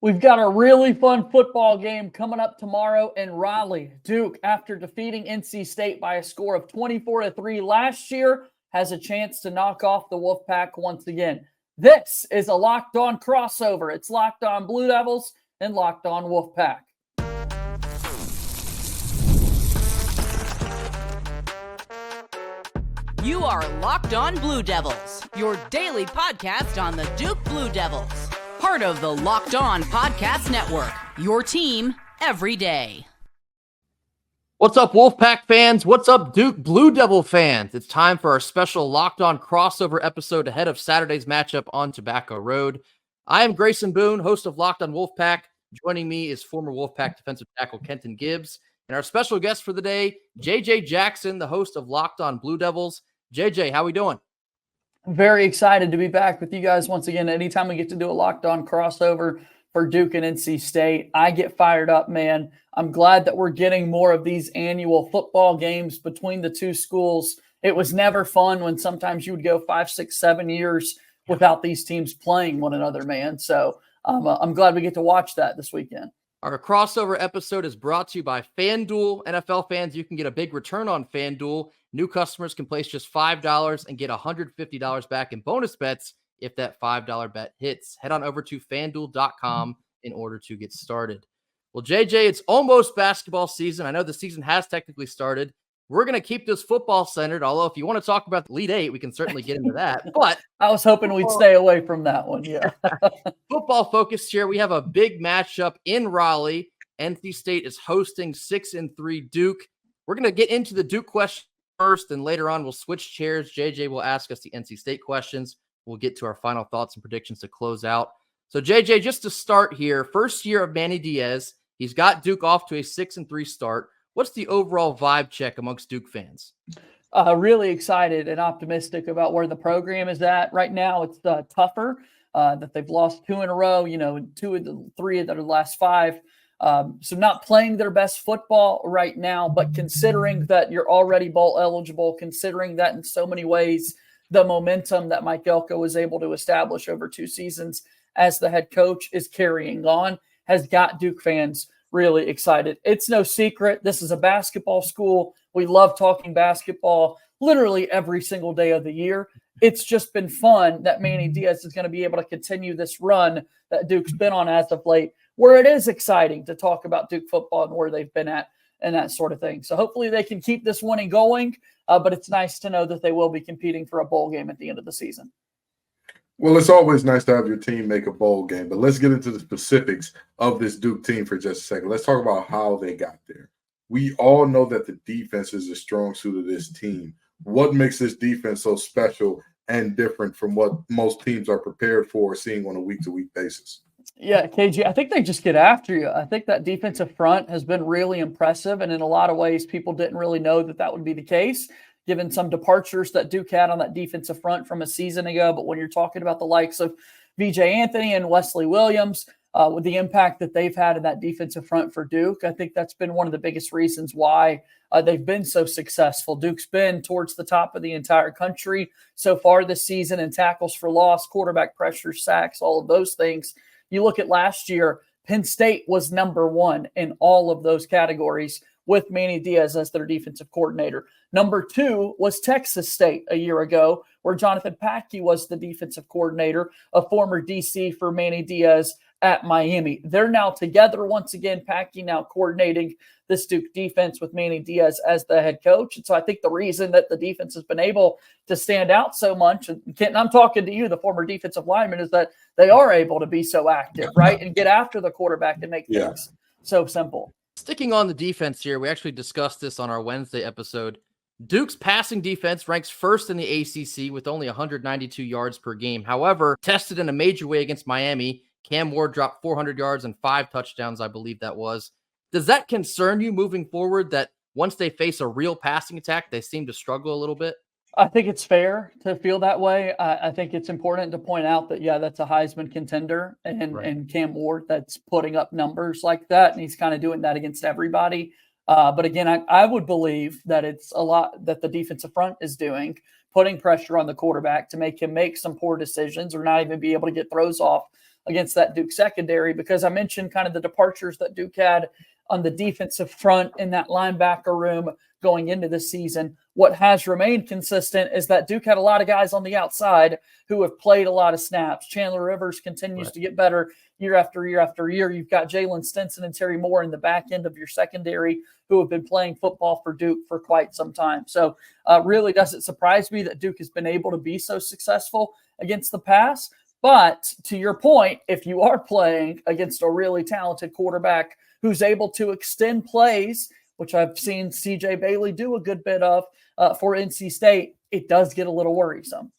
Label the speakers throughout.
Speaker 1: We've got a really fun football game coming up tomorrow in Raleigh. Duke, after defeating NC State by a score of 24-3 last year, has a chance to knock off the Wolfpack once again. This is a Locked On crossover. It's Locked On Blue Devils and Locked On Wolfpack.
Speaker 2: You are Locked On Blue Devils, your daily podcast on the Duke Blue Devils. Part of the Locked On Podcast Network, your team every day.
Speaker 3: What's up, Wolfpack fans? What's up, Duke Blue Devil fans? It's time for our special Locked On crossover episode ahead of Saturday's matchup on Tobacco Road. I am Grayson Boone, host of Locked On Wolfpack. Joining me is former Wolfpack defensive tackle Kenton Gibbs. And our special guest for the day, JJ Jackson, the host of Locked On Blue Devils. JJ, how we doing?
Speaker 1: Very excited to be back with you guys once again. Anytime we get to do a Locked On crossover for Duke and NC State, I get fired up, man. I'm glad that we're getting more of these annual football games between the two schools. It was never fun when sometimes you would go 5, 6, 7 years without these teams playing one another, man. So I'm glad we get to watch that this weekend.
Speaker 3: Our crossover episode is brought to you by FanDuel. NFL fans, you can get a big return on FanDuel. New customers can place just $5 and get $150 back in bonus bets if that $5 bet hits. Head on over to FanDuel.com in order to get started. Well, JJ, it's almost basketball season. I know the season has technically started. We're going to keep this football centered, although if you want to talk about the Elite Eight, we can certainly get into that. But
Speaker 1: I was hoping we'd stay away from that one, yeah.
Speaker 3: Football focused here. We have a big matchup in Raleigh. NC State is hosting 6-3 Duke. We're going to get into the Duke question first, and later on we'll switch chairs. JJ will ask us the NC State questions. We'll get to our final thoughts and predictions to close out. So JJ, just to start here, first year of Manny Diaz. He's got Duke off to a 6-3 start. What's the overall vibe check amongst Duke fans?
Speaker 1: Really excited and optimistic about where the program is at. Right now, it's tougher that they've lost 2 in a row, 2 of the 3 of the last 5. So not playing their best football right now, but considering that you're already bowl eligible, considering that in so many ways, the momentum that Mike Elko was able to establish over 2 seasons as the head coach is carrying on, has got Duke fans really excited. It's no secret. This is a basketball school. We love talking basketball literally every single day of the year. It's just been fun that Manny Diaz is going to be able to continue this run that Duke's been on as of late, where it is exciting to talk about Duke football and where they've been at and that sort of thing. So hopefully they can keep this winning going, but it's nice to know that they will be competing for a bowl game at the end of the season.
Speaker 4: Well, it's always nice to have your team make a bowl game, but let's get into the specifics of this Duke team for just a second. Let's talk about how they got there. We all know that the defense is a strong suit of this team. What makes this defense so special and different from what most teams are prepared for seeing on a week-to-week basis?
Speaker 1: Yeah, KG, I think they just get after you. I think that defensive front has been really impressive, and in a lot of ways, people didn't really know that would be the case, given some departures that Duke had on that defensive front from a season ago. But when you're talking about the likes of VJ Anthony and Wesley Williams, with the impact that they've had in that defensive front for Duke, I think that's been one of the biggest reasons why they've been so successful. Duke's been towards the top of the entire country so far this season in tackles for loss, quarterback pressure, sacks, all of those things. You look at last year, Penn State was number 1 in all of those categories with Manny Diaz as their defensive coordinator. Number 2 was Texas State a year ago, where Jonathan Packey was the defensive coordinator, a former DC for Manny Diaz at Miami. They're now together once again, Packey now coordinating this Duke defense with Manny Diaz as the head coach. And so I think the reason that the defense has been able to stand out so much, and Kenton, I'm talking to you, the former defensive lineman, is that they are able to be so active, right? And get after the quarterback and make things so simple.
Speaker 3: Sticking on the defense here, we actually discussed this on our Wednesday episode. Duke's passing defense ranks first in the ACC with only 192 yards per game. However, tested in a major way against Miami, Cam Ward dropped 400 yards and 5 touchdowns, I believe that was. Does that concern you moving forward that once they face a real passing attack, they seem to struggle a little bit?
Speaker 1: I think it's fair to feel that way. I think it's important to point out that, that's a Heisman contender and Cam Ward that's putting up numbers like that. And he's kind of doing that against everybody. But again, I would believe that it's a lot that the defensive front is doing, putting pressure on the quarterback to make him make some poor decisions or not even be able to get throws off against that Duke secondary, because I mentioned kind of the departures that Duke had on the defensive front in that linebacker room going into the season. What has remained consistent is that Duke had a lot of guys on the outside who have played a lot of snaps. Chandler Rivers continues to get better year after year after year. You've got Jalen, Stinson, and Terry Moore in the back end of your secondary who have been playing football for Duke for quite some time. So really doesn't surprise me that Duke has been able to be so successful against the pass. But to your point, if you are playing against a really talented quarterback who's able to extend plays, which I've seen CJ Bailey do a good bit of for NC State, it does get a little worrisome.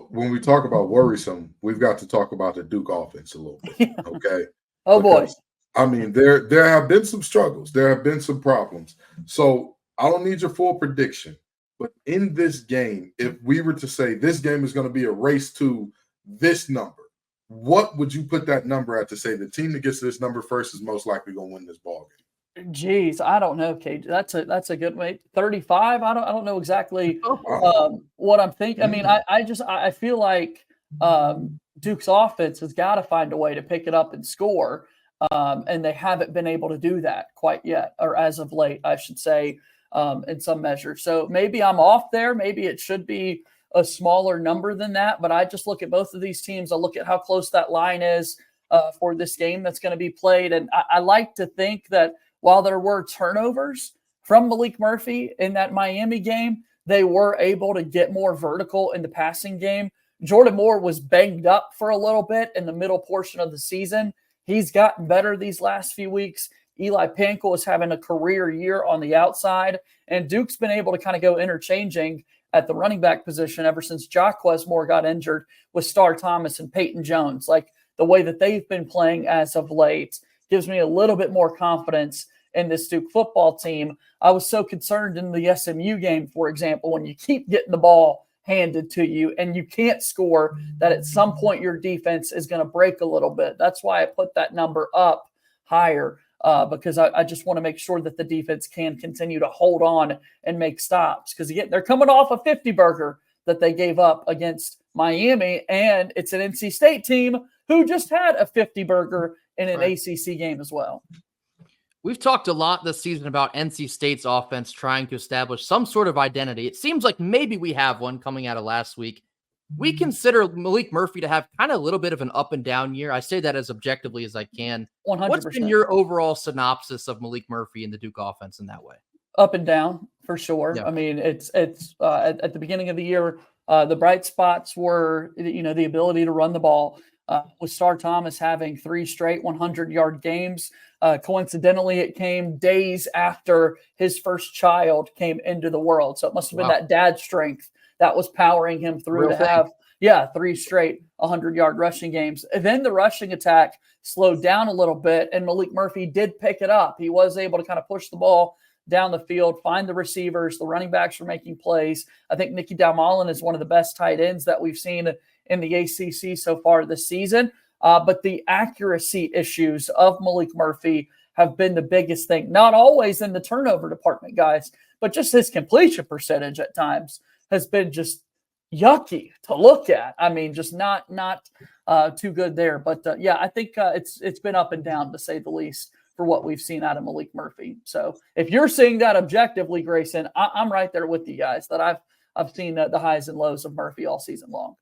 Speaker 4: When we talk about worrisome, we've got to talk about the Duke offense a little bit, okay?
Speaker 1: Oh, boy.
Speaker 4: I mean, there have been some struggles. There have been some problems. So I don't need your full prediction. But in this game, if we were to say this game is going to be a race to this number, what would you put that number at to say the team that gets to this number first is most likely going to win this ball game?
Speaker 1: Geez, I don't know, KJ. That's a good way. 35. I don't know exactly what I'm thinking. I mean, I feel like Duke's offense has got to find a way to pick it up and score, and they haven't been able to do that quite yet, or as of late, I should say, in some measure. So maybe I'm off there. Maybe it should be a smaller number than that. But I just look at both of these teams. I look at how close that line is for this game that's going to be played, and I like to think that while there were turnovers from Malik Murphy in that Miami game, they were able to get more vertical in the passing game. Jordan Moore was banged up for a little bit in the middle portion of the season. He's gotten better these last few weeks. Eli Pankel is having a career year on the outside, and Duke's been able to kind of go interchanging at the running back position ever since Jaquez Moore got injured with Star Thomas and Peyton Jones. Like the way that they've been playing as of late gives me a little bit more confidence in this Duke football team. I was so concerned in the SMU game, for example, when you keep getting the ball handed to you and you can't score, that at some point your defense is going to break a little bit. That's why I put that number up higher, because I just want to make sure that the defense can continue to hold on and make stops. Because, again, they're coming off a 50-burger that they gave up against Miami, and it's an NC State team who just had a 50-burger in an ACC game as well.
Speaker 3: We've talked a lot this season about NC State's offense trying to establish some sort of identity. It seems like maybe we have one coming out of last week. We consider Malik Murphy to have kind of a little bit of an up and down year. I say that as objectively as I can.
Speaker 1: 100%.
Speaker 3: What's been your overall synopsis of Malik Murphy and the Duke offense in that way?
Speaker 1: Up and down, for sure.
Speaker 3: Yeah.
Speaker 1: I mean, it's at the beginning of the year, the bright spots were, the ability to run the ball. With Star Thomas having 3 straight 100-yard games. Coincidentally, it came days after his first child came into the world. So it must have been that dad strength that was powering him through have 3 straight 100-yard rushing games. And then the rushing attack slowed down a little bit, and Malik Murphy did pick it up. He was able to kind of push the ball down the field, find the receivers. The running backs were making plays. I think Nicky Dalmolin is one of the best tight ends that we've seen in the ACC so far this season. But the accuracy issues of Malik Murphy have been the biggest thing. Not always in the turnover department, guys, but just his completion percentage at times has been just yucky to look at. I mean, just not too good there. But I think it's been up and down, to say the least, for what we've seen out of Malik Murphy. So if you're seeing that objectively, Grayson, I'm right there with you guys, that I've seen the highs and lows of Murphy all season long.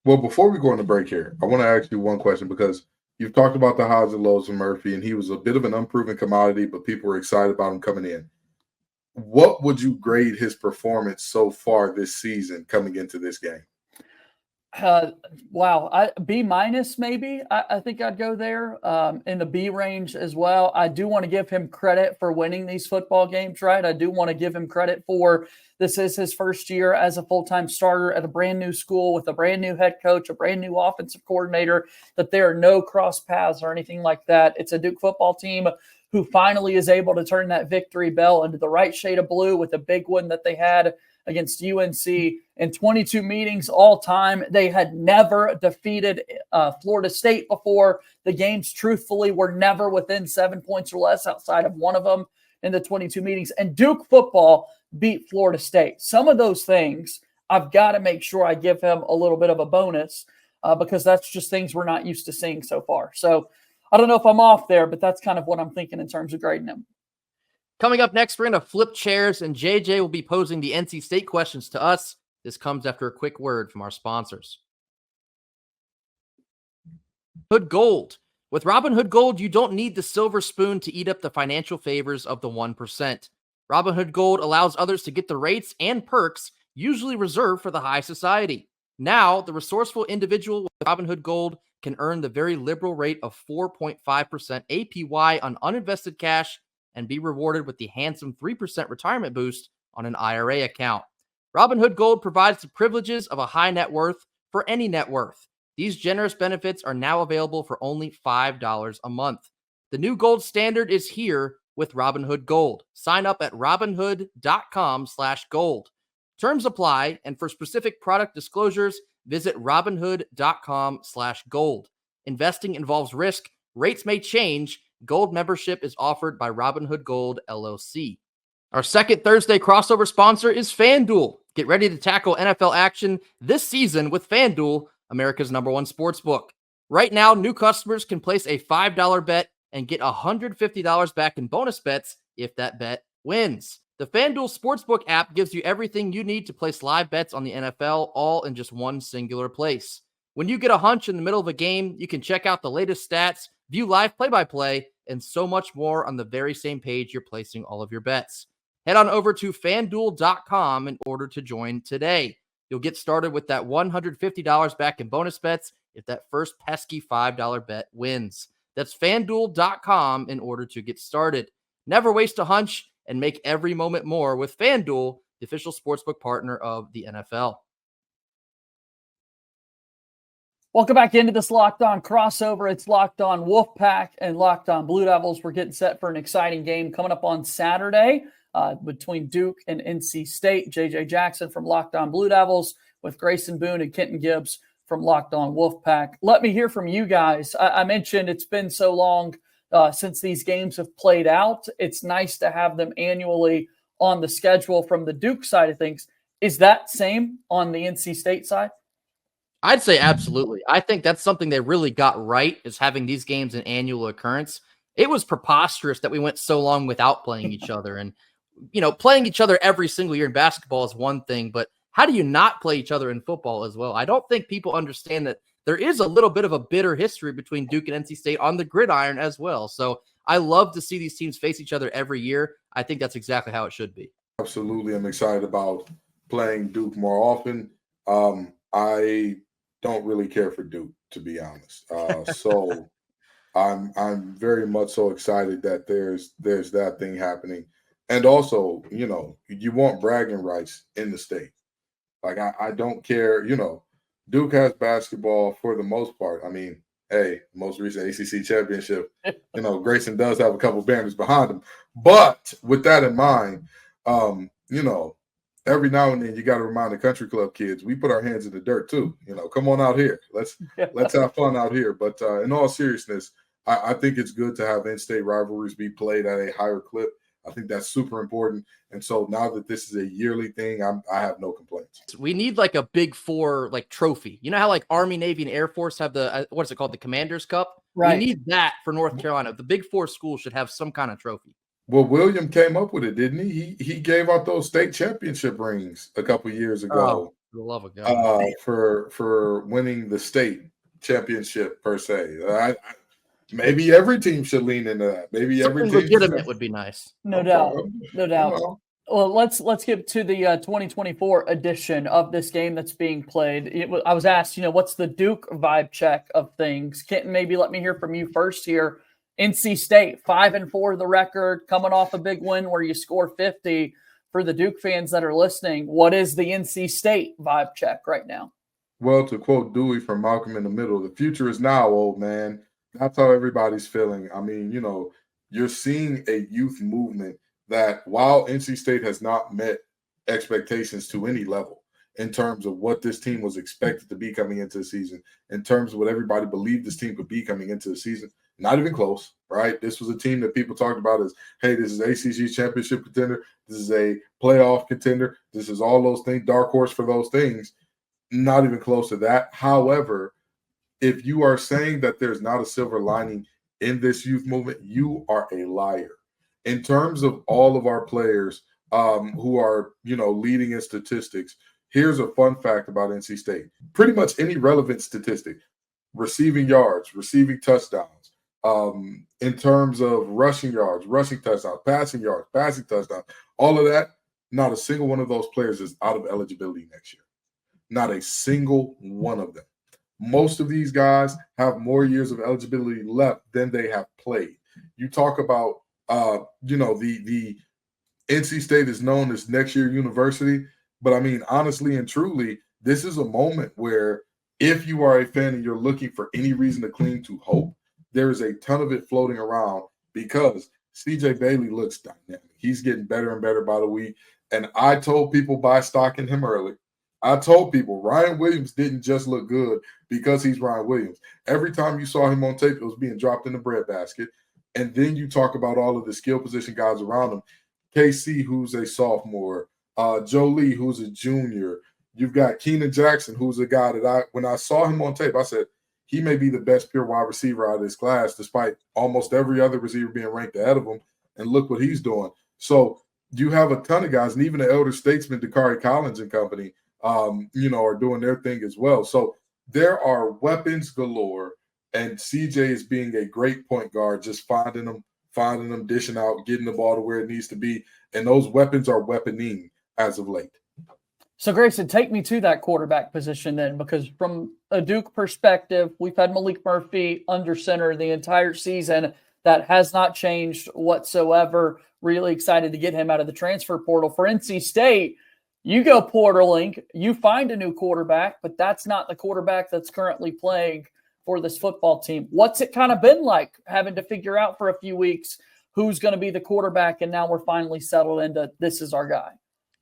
Speaker 4: Well, before we go on the break here, I want to ask you one question, because you've talked about the highs and lows of Murphy, and he was a bit of an unproven commodity, but people were excited about him coming in. What would you grade his performance so far this season coming into this game?
Speaker 1: Wow. B- maybe. I think I'd go there in the B range as well. I do want to give him credit for winning these football games, right? I do want to give him credit for this is his first year as a full-time starter at a brand new school with a brand new head coach, a brand new offensive coordinator, that there are no cross paths or anything like that. It's a Duke football team who finally is able to turn that victory bell into the right shade of blue with a big win that they had against UNC. In 22 meetings all time, they had never defeated Florida State before. The games, truthfully, were never within 7 points or less outside of one of them in the 22 meetings. And Duke football beat Florida State. Some of those things, I've got to make sure I give him a little bit of a bonus because that's just things we're not used to seeing so far. So I don't know if I'm off there, but that's kind of what I'm thinking in terms of grading him.
Speaker 3: Coming up next, we're going to flip chairs, and JJ will be posing the NC State questions to us. This comes after a quick word from our sponsors. Hood Gold. With Robinhood Gold, you don't need the silver spoon to eat up the financial favors of the 1%. Robinhood Gold allows others to get the rates and perks usually reserved for the high society. Now, the resourceful individual with Robinhood Gold can earn the very liberal rate of 4.5% APY on uninvested cash and be rewarded with the handsome 3% retirement boost on an IRA account. Robinhood Gold provides the privileges of a high net worth for any net worth. These generous benefits are now available for only $5 a month. The new gold standard is here with Robinhood Gold. Sign up at robinhood.com/gold. Terms apply, and for specific product disclosures, visit robinhood.com/gold. Investing involves risk. Rates may change. Gold membership is offered by Robinhood Gold, LLC. Our second Thursday crossover sponsor is FanDuel. Get ready to tackle NFL action this season with FanDuel, America's #1 sportsbook. Right now, new customers can place a $5 bet and get $150 back in bonus bets if that bet wins. The FanDuel Sportsbook app gives you everything you need to place live bets on the NFL, all in just one singular place. When you get a hunch in the middle of a game, you can check out the latest stats, view live play-by-play, and so much more on the very same page you're placing all of your bets. Head on over to FanDuel.com in order to join today. You'll get started with that $150 back in bonus bets if that first pesky $5 bet wins. That's FanDuel.com in order to get started. Never waste a hunch and make every moment more with FanDuel, the official sportsbook partner of the NFL.
Speaker 1: Welcome back into this Locked On crossover. It's Locked On Wolfpack and Locked On Blue Devils. We're getting set for an exciting game coming up on Saturday between Duke and NC State. JJ Jackson from Locked On Blue Devils with Grayson, Boone, and Kenton Gibbs from Locked On Wolfpack. Let me hear from you guys. I mentioned it's been so long since these games have played out. It's nice to have them annually on the schedule from the Duke side of things. Is that same on the NC State side?
Speaker 3: I'd say absolutely. I think that's something they really got right, is having these games an annual occurrence. It was preposterous that we went so long without playing each other. And, you know, playing each other every single year in basketball is one thing, but how do you not play each other in football as well? I don't think people understand that there is a little bit of a bitter history between Duke and NC State on the gridiron as well. So I love to see these teams face each other every year. I think that's exactly how it should be.
Speaker 4: Absolutely. I'm excited about playing Duke more often. I don't really care for Duke, to be honest. So I'm very much so excited that there's that thing happening. And also, you know, you want bragging rights in the state. Like, I don't care, you know, Duke has basketball for the most part. I mean, hey, most recent ACC championship, you know, Grayson does have a couple banners behind him. But with that in mind, you know, every now and then you got to remind the country club kids, we put our hands in the dirt too. You know, come on out here. Let's have fun out here. But in all seriousness, I think it's good to have in-state rivalries be played at a higher clip. I think that's super important. And so now that this is a yearly thing, I have no complaints.
Speaker 3: We need like a Big Four like trophy. You know how like Army, Navy, and Air Force have the what is it called, the Commander's Cup?
Speaker 1: Right.
Speaker 3: We need that for North Carolina. The Big Four schools should have some kind of trophy.
Speaker 4: Well, William came up with it, didn't he? He gave out those state championship rings a couple years ago.
Speaker 3: For the love of God.
Speaker 4: For winning the state championship per se. Maybe every team should lean into that. Maybe every team
Speaker 3: legitimate would be nice.
Speaker 1: No doubt. Well, let's get to the 2024 edition of this game that's being played. I was asked, you know, what's the Duke vibe check of things? Kenton, maybe let me hear from you first here. NC State, 5-4 the record, coming off a big win where you score 50. For the Duke fans that are listening, what is the NC State vibe check right now?
Speaker 4: Well, to quote Dewey from Malcolm in the Middle, the future is now, old man. That's how everybody's feeling. I mean, you know, you're seeing a youth movement that, while NC State has not met expectations to any level in terms of what this team was expected to be coming into the season, in terms of what everybody believed this team could be coming into the season, not even close, right? This was a team that people talked about as, hey, this is ACC championship contender. This is a playoff contender. This is all those things, dark horse for those things. Not even close to that. However, If you are saying that there's not a silver lining in this youth movement, you are a liar. In terms of all of our players who are, leading in statistics, here's a fun fact about NC State. Pretty much any relevant statistic, receiving yards, receiving touchdowns, in terms of rushing yards, rushing touchdowns, passing yards, passing touchdowns, all of that, not a single one of those players is out of eligibility next year. Not a single one of them. Most of these guys have more years of eligibility left than they have played. You talk about, the NC State is known as next year university, but I mean, honestly and truly, this is a moment where if you are a fan and you're looking for any reason to cling to hope, there is a ton of it floating around because CJ Bailey looks dynamic. He's getting better and better by the week. And I told people buy stock in him early. I told people Ryan Williams didn't just look good because he's Ryan Williams. Every time you saw him on tape, it was being dropped in the breadbasket. And then you talk about all of the skill position guys around him. KC, who's a sophomore, Jolie, who's a junior. You've got Keenan Jackson, who's a guy that when I saw him on tape, I said, he may be the best pure wide receiver out of this class, despite almost every other receiver being ranked ahead of him. And look what he's doing. So you have a ton of guys, and even the elder statesman, Dakari Collins and company, are doing their thing as well. So there are weapons galore, and CJ is being a great point guard, just finding them, dishing out, getting the ball to where it needs to be. And those weapons are weaponing as of late.
Speaker 1: So, Grayson, take me to that quarterback position then, because from a Duke perspective, we've had Malik Murphy under center the entire season. That has not changed whatsoever. Really excited to get him out of the transfer portal. For NC State, you go portaling, you find a new quarterback, but that's not the quarterback that's currently playing for this football team. What's it kind of been like having to figure out for a few weeks who's going to be the quarterback, and now we're finally settled into this is our guy?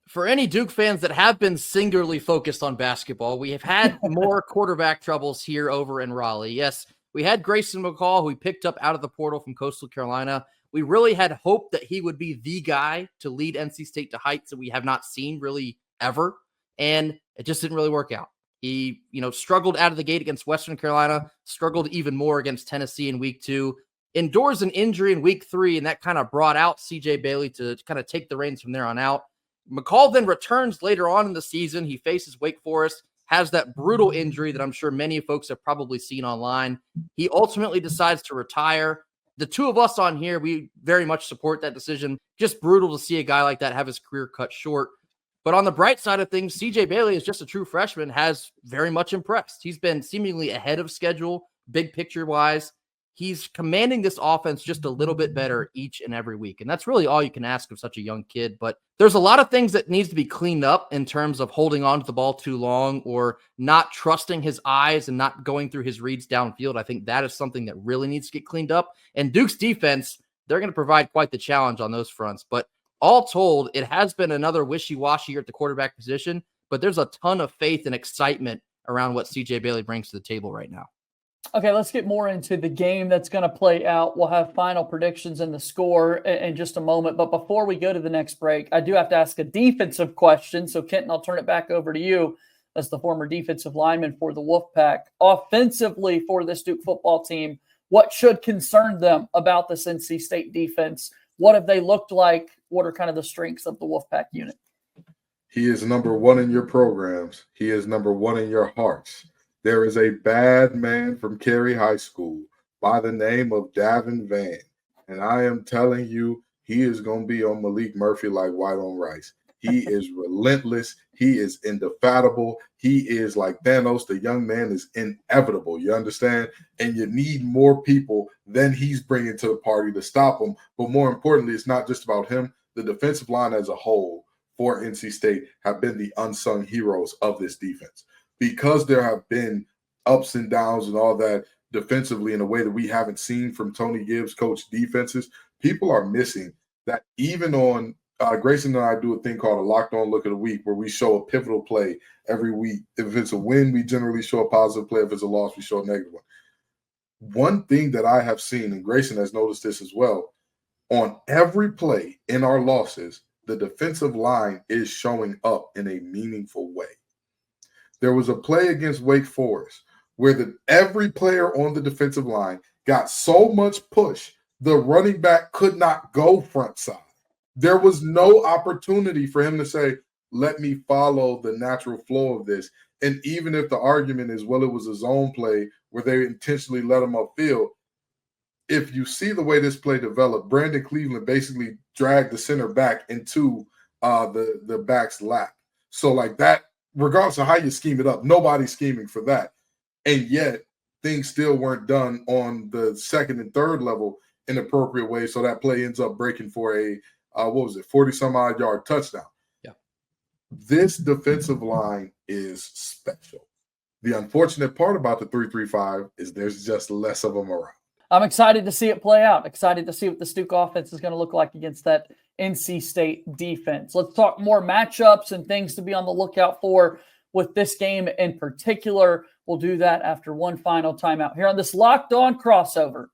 Speaker 3: For any Duke fans that have been singularly focused on basketball, we have had more quarterback troubles here over in Raleigh. Yes, we had Grayson McCall, who we picked up out of the portal from Coastal Carolina. We really had hoped that he would be the guy to lead NC State to heights that we have not seen really ever, and it just didn't really work out. He, struggled out of the gate against Western Carolina, struggled even more against Tennessee in week 2, endures an injury in week 3, and that kind of brought out CJ Bailey to kind of take the reins from there on out. McCall then returns later on in the season. He faces Wake Forest, has that brutal injury that I'm sure many folks have probably seen online. He ultimately decides to retire. The two of us on here, we very much support that decision. Just brutal to see a guy like that have his career cut short. But on the bright side of things, CJ Bailey is just a true freshman, has very much impressed. He's been seemingly ahead of schedule, big picture wise. He's commanding this offense just a little bit better each and every week. And that's really all you can ask of such a young kid. But there's a lot of things that needs to be cleaned up in terms of holding on to the ball too long or not trusting his eyes and not going through his reads downfield. I think that is something that really needs to get cleaned up. And Duke's defense, they're going to provide quite the challenge on those fronts. But all told, it has been another wishy-washy year at the quarterback position, but there's a ton of faith and excitement around what CJ Bailey brings to the table right now.
Speaker 1: Okay, let's get more into the game that's going to play out. We'll have final predictions and the score in just a moment. But before we go to the next break, I do have to ask a defensive question. So, Kenton, I'll turn it back over to you as the former defensive lineman for the Wolfpack. Offensively for this Duke football team, what should concern them about this NC State defense? What have they looked like? What are kind of the strengths of the Wolfpack unit?
Speaker 4: He is number one in your programs. He is number one in your hearts. There is a bad man from Cary High School by the name of Davin Van. And I am telling you, he is going to be on Malik Murphy like white on rice. He is relentless. He is indefatigable. He is like Thanos. The young man is inevitable. You understand? And you need more people than he's bringing to the party to stop him. But more importantly, it's not just about him. The defensive line as a whole for NC State have been the unsung heroes of this defense. Because there have been ups and downs and all that defensively in a way that we haven't seen from Tony Gibbs coach defenses, people are missing that. Even on Grayson and I do a thing called a locked on look of the week where we show a pivotal play every week. If it's a win, we generally show a positive play. If it's a loss, we show a negative one. One thing that I have seen, and Grayson has noticed this as well, on every play in our losses, the defensive line is showing up in a meaningful way. There was a play against Wake Forest where every player on the defensive line got so much push, the running back could not go front side. There was no opportunity for him to say, let me follow the natural flow of this. And even if the argument is, well, it was a zone play where they intentionally let him upfield, if you see the way this play developed, Brandon Cleveland basically dragged the center back into the back's lap. So like that, regardless of how you scheme it up, nobody's scheming for that. And yet things still weren't done on the second and third level in appropriate ways. So that play ends up breaking for a, 40-some-odd yard touchdown.
Speaker 3: Yeah.
Speaker 4: This defensive line is special. The unfortunate part about the 3-3-5 is there's just less of them around.
Speaker 1: I'm excited to see it play out. Excited to see what the Duke offense is going to look like against that NC State defense. Let's talk more matchups and things to be on the lookout for with this game in particular. We'll do that after one final timeout here on this Locked On crossover.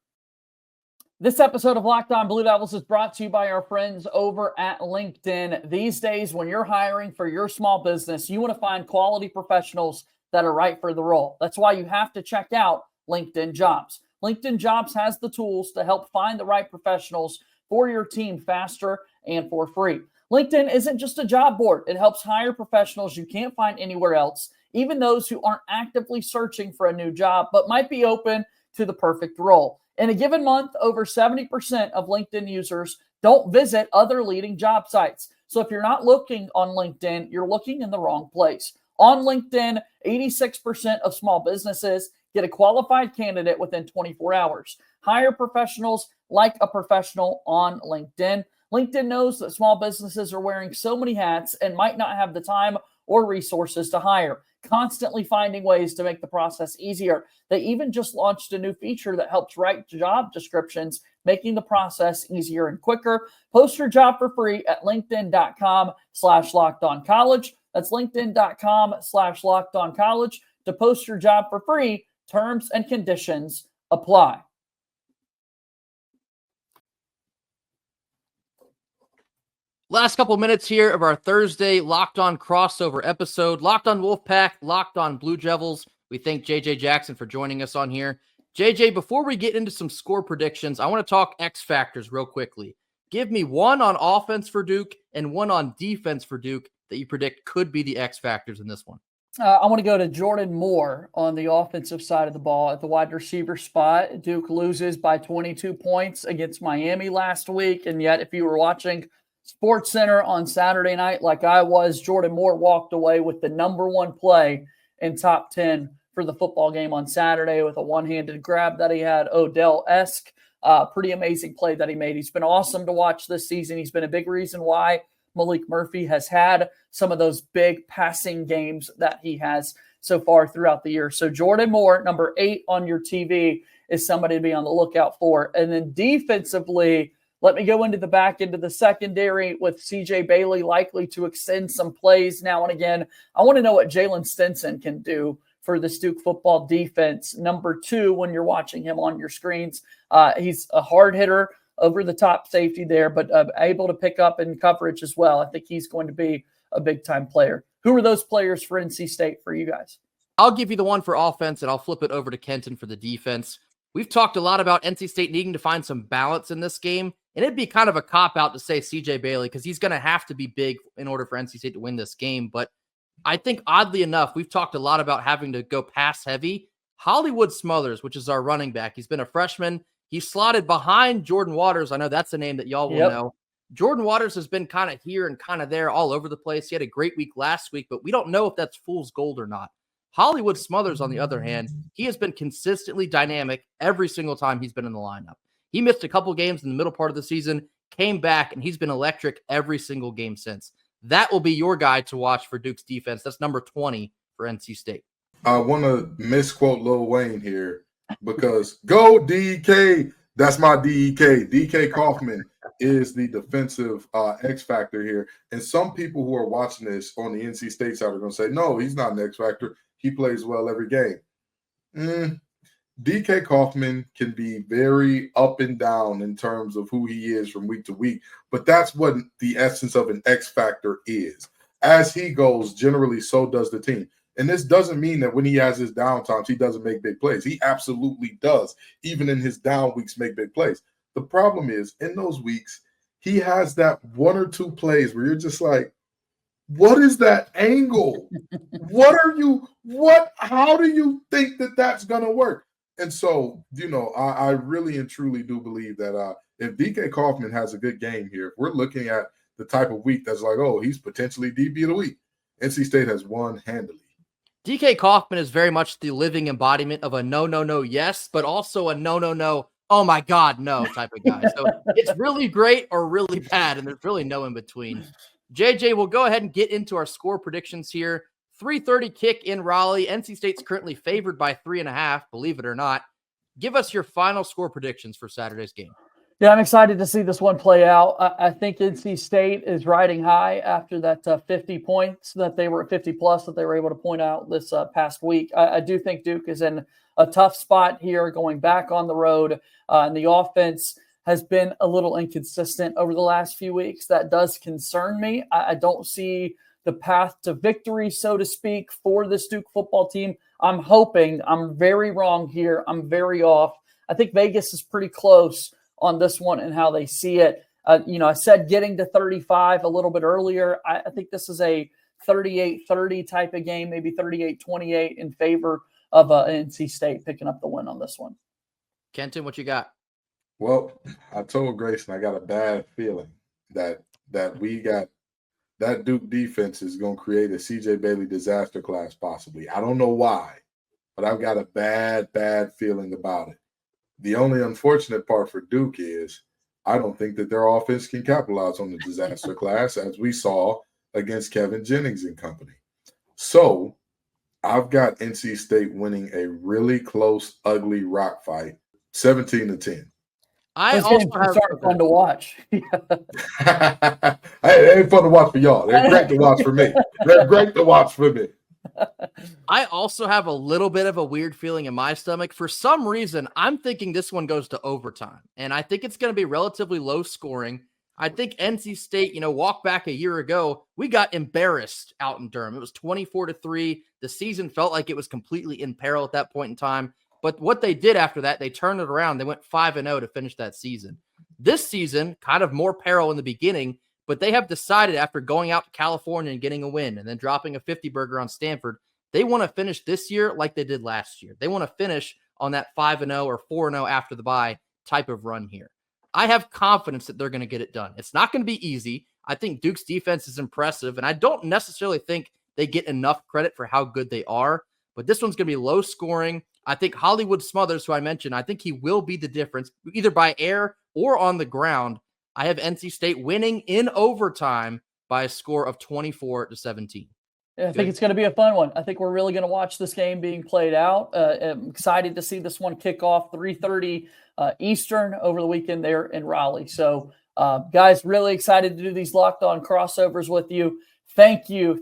Speaker 1: This episode of Locked On Blue Devils is brought to you by our friends over at LinkedIn. These days, when you're hiring for your small business, you want to find quality professionals that are right for the role. That's why you have to check out LinkedIn Jobs. LinkedIn Jobs has the tools to help find the right professionals for your team faster and for free. LinkedIn isn't just a job board. It helps hire professionals you can't find anywhere else, even those who aren't actively searching for a new job, but might be open to the perfect role. In a given month, over 70% of LinkedIn users don't visit other leading job sites. So if you're not looking on LinkedIn, you're looking in the wrong place. On LinkedIn, 86% of small businesses get a qualified candidate within 24 hours. Hire professionals like a professional on LinkedIn. LinkedIn knows that small businesses are wearing so many hats and might not have the time or resources to hire, constantly finding ways to make the process easier. They even just launched a new feature that helps write job descriptions, making the process easier and quicker. Post your job for free at linkedin.com/lockedoncollege. That's linkedin.com/lockedoncollege to post your job for free. Terms and conditions apply.
Speaker 3: Last couple minutes here of our Thursday Locked On crossover episode. Locked On Wolfpack, Locked On Blue Devils. We thank JJ Jackson for joining us on here. JJ, before we get into some score predictions, I want to talk X factors real quickly. Give me one on offense for Duke and one on defense for Duke that you predict could be the X factors in this one.
Speaker 1: I want to go to Jordan Moore on the offensive side of the ball at the wide receiver spot. Duke loses by 22 points against Miami last week, and yet if you were watching SportsCenter on Saturday night like I was, Jordan Moore walked away with the number one play in top 10 for the football game on Saturday with a one-handed grab that he had, Odell-esque. Pretty amazing play that he made. He's been awesome to watch this season. He's been a big reason why Malik Murphy has had some of those big passing games that he has so far throughout the year. So Jordan Moore, number 8 on your TV, is somebody to be on the lookout for. And then defensively, let me go into the back end of the secondary with CJ Bailey likely to extend some plays now and again. I want to know what Jalen Stinson can do for the Duke football defense. Number 2, when you're watching him on your screens, he's a hard hitter over the top safety there, but able to pick up in coverage as well. I think he's going to be a big-time player. Who are those players for NC State for you guys?
Speaker 3: I'll give you the one for offense, and I'll flip it over to Kenton for the defense. We've talked a lot about NC State needing to find some balance in this game, and it'd be kind of a cop-out to say CJ Bailey because he's going to have to be big in order for NC State to win this game. But I think, oddly enough, we've talked a lot about having to go pass-heavy. Hollywood Smothers, which is our running back, he's been a freshman. He's slotted behind Jordan Waters. I know that's a name that y'all will know. Jordan Waters has been kind of here and kind of there all over the place. He had a great week last week, but we don't know if that's fool's gold or not. Hollywood Smothers, on the other hand, he has been consistently dynamic every single time he's been in the lineup. He missed a couple games in the middle part of the season, came back, and he's been electric every single game since. That will be your guy to watch for Duke's defense. That's number 20 for NC State.
Speaker 4: I want to misquote Lil Wayne here because go DK. That's my DK. DK Kaufman is the defensive X factor here. And some people who are watching this on the NC State side are going to say, no, he's not an X factor. He plays well every game. DK Kaufman can be very up and down in terms of who he is from week to week, but that's what the essence of an X factor is. As he goes, generally, so does the team. And this doesn't mean that when he has his down times, he doesn't make big plays. He absolutely does. Even in his down weeks, make big plays. The problem is in those weeks, he has that one or two plays where you're just like, what is that angle? How do you think that that's going to work? And so, I really and truly do believe that if DK Kaufman has a good game here, if we're looking at the type of week that's like, oh, he's potentially DB of the week, NC State has won handily.
Speaker 3: DK Kaufman is very much the living embodiment of a no, no, no, yes, but also a no, no, no, oh my God, no type of guy. So it's really great or really bad, and there's really no in between. JJ, we'll go ahead and get into our score predictions here. 3:30 kick in Raleigh. NC State's currently favored by 3.5, believe it or not. Give us your final score predictions for Saturday's game.
Speaker 1: Yeah, I'm excited to see this one play out. I think NC State is riding high after that 50 points that they were at 50 plus that they were able to point out this past week. I do think Duke is in a tough spot here going back on the road, and the offense has been a little inconsistent over the last few weeks. That does concern me. I don't see the path to victory, so to speak, for this Duke football team. I'm hoping. I'm very wrong here. I'm very off. I think Vegas is pretty close on this one and how they see it. I said getting to 35 a little bit earlier. I think this is a 38-30 type of game, maybe 38-28 in favor of NC State picking up the win on this one.
Speaker 3: Kenton, what you got?
Speaker 4: Well, I told Grayson I got a bad feeling that we got that Duke defense is going to create a CJ Bailey disaster class possibly. I don't know why, but I've got a bad feeling about it. The only unfortunate part for Duke is I don't think that their offense can capitalize on the disaster class as we saw against Kevin Jennings and company. So I've got NC State winning a really close, ugly rock fight, 17-10.
Speaker 1: Those games are fun to watch.
Speaker 4: Hey, it ain't fun to watch for y'all. They're great to watch for me.
Speaker 3: I also have a little bit of a weird feeling in my stomach. For some reason, I'm thinking this one goes to overtime, and I think it's going to be relatively low scoring. I think NC State, walk back a year ago, we got embarrassed out in Durham. It was 24-3. The season felt like it was completely in peril at that point in time. But what they did after that, they turned it around. They went 5-0 to finish that season. This season, kind of more peril in the beginning, but they have decided after going out to California and getting a win and then dropping a 50-burger on Stanford, they want to finish this year like they did last year. They want to finish on that 5-0 or 4-0 after the bye type of run here. I have confidence that they're going to get it done. It's not going to be easy. I think Duke's defense is impressive, and I don't necessarily think they get enough credit for how good they are, but this one's going to be low scoring. I think Hollywood Smothers, who I mentioned, I think he will be the difference, either by air or on the ground. I have NC State winning in overtime by a score of 24-17.
Speaker 1: Yeah, I think it's going to be a fun one. I think we're really going to watch this game being played out. I'm excited to see this one kick off 3:30 Eastern over the weekend there in Raleigh. So, guys, really excited to do these Locked On crossovers with you. Thank you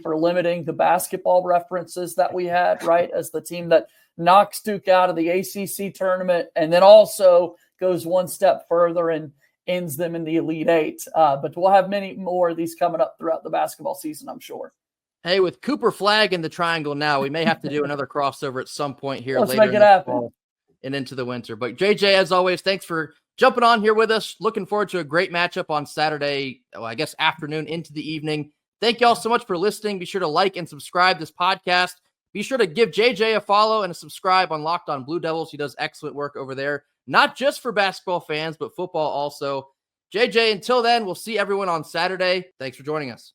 Speaker 1: for limiting the basketball references that we had, right, as the team that knocks Duke out of the ACC tournament and then also goes one step further and ends them in the Elite Eight. But we'll have many more of these coming up throughout the basketball season, I'm sure.
Speaker 3: Hey, with Cooper Flag in the triangle now, we may have to do another crossover at some point here
Speaker 1: Let's
Speaker 3: later
Speaker 1: make it
Speaker 3: in the
Speaker 1: happen.
Speaker 3: fall and into the winter. But JJ, as always, thanks for jumping on here with us. Looking forward to a great matchup on Saturday, afternoon into the evening. Thank you all so much for listening. Be sure to like and subscribe this podcast. Be sure to give JJ a follow and a subscribe on Locked On Blue Devils. He does excellent work over there, not just for basketball fans, but football also. JJ, until then, we'll see everyone on Saturday. Thanks for joining us.